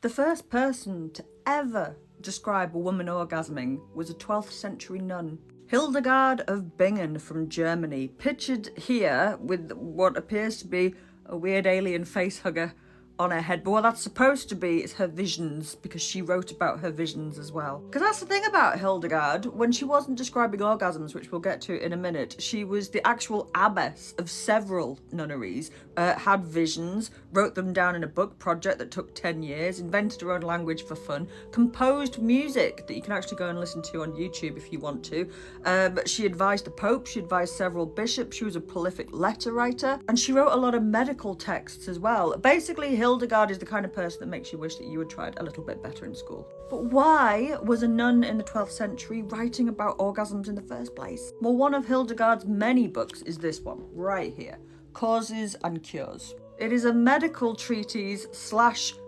The first person to ever describe a woman orgasming was a 12th century nun. Hildegard of Bingen from Germany, pictured here with what appears to be a weird alien facehugger on her head, but what that's supposed to be is her visions, because she wrote about her visions as well. Because that's the thing about Hildegard, when she wasn't describing orgasms, which we'll get to in a minute, she was the actual abbess of several nunneries, had visions, wrote them down in a book project that took 10 years, invented her own language for fun, composed music that you can actually go and listen to on YouTube if you want to. She advised the Pope, she advised several bishops, she was a prolific letter writer, and she wrote a lot of medical texts as well. Basically, Hildegard is the kind of person that makes you wish that you had tried a little bit better in school. But why was a nun in the 12th century writing about orgasms in the first place? Well, one of Hildegard's many books is this one, right here, Causes and Cures. It is a medical treatise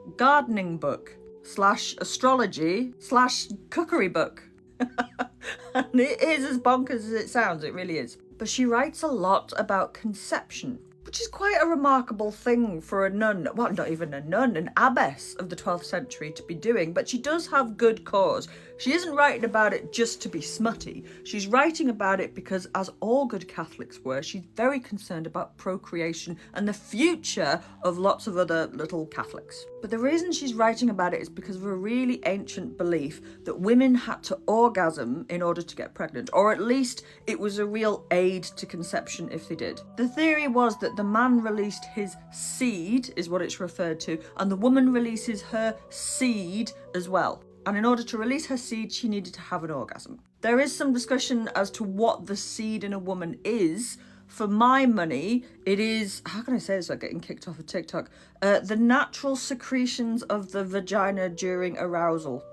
/ gardening book / astrology / cookery book. And it is as bonkers as it sounds, it really is. But she writes a lot about conception, which is quite a remarkable thing for a nun, well, not even a nun, an abbess of the 12th century to be doing, but she does have good cause. She isn't writing about it just to be smutty. She's writing about it because, as all good Catholics were, she's very concerned about procreation and the future of lots of other little Catholics. But the reason she's writing about it is because of a really ancient belief that women had to orgasm in order to get pregnant, or at least it was a real aid to conception if they did. The theory was that the man released his seed, is what it's referred to, and the woman releases her seed as well. And in order to release her seed, she needed to have an orgasm. There is some discussion as to what the seed in a woman is. For my money, it is, how can I say this without getting kicked off of TikTok? The natural secretions of the vagina during arousal.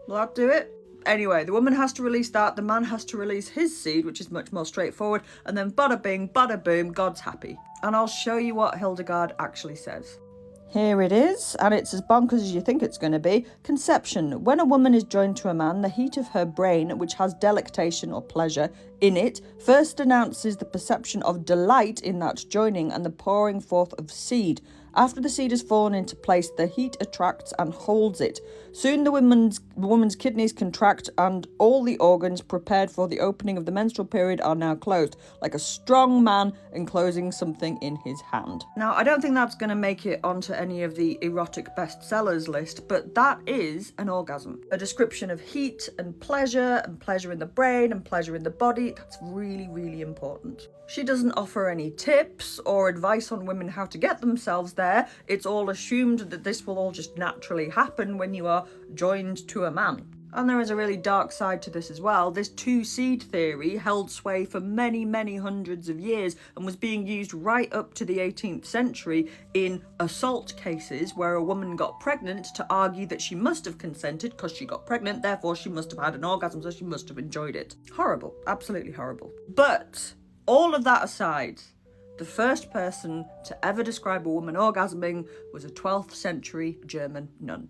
Will that do it? Anyway, the woman has to release that, the man has to release his seed, which is much more straightforward, and then bada bing, bada boom, God's happy. And I'll show you what Hildegard actually says. Here it is, and it's as bonkers as you think it's going to be. Conception. When a woman is joined to a man, the heat of her brain, which has delectation or pleasure in it, first announces the perception of delight in that joining and the pouring forth of seed. After the seed has fallen into place, the heat attracts and holds it. Soon the woman's kidneys contract and all the organs prepared for the opening of the menstrual period are now closed, like a strong man enclosing something in his hand. Now, I don't think that's going to make it onto any of the erotic bestsellers list, but that is an orgasm. A description of heat and pleasure in the brain and pleasure in the body. That's really, really important. She doesn't offer any tips or advice on women how to get themselves there. It's all assumed that this will all just naturally happen when you are joined to a man. And there is a really dark side to this as well. This two-seed theory held sway for many, many hundreds of years and was being used right up to the 18th century in assault cases where a woman got pregnant to argue that she must have consented because she got pregnant, therefore she must have had an orgasm, so she must have enjoyed it. Horrible, absolutely horrible. But all of that aside, the first person to ever describe a woman orgasming was a 12th century German nun.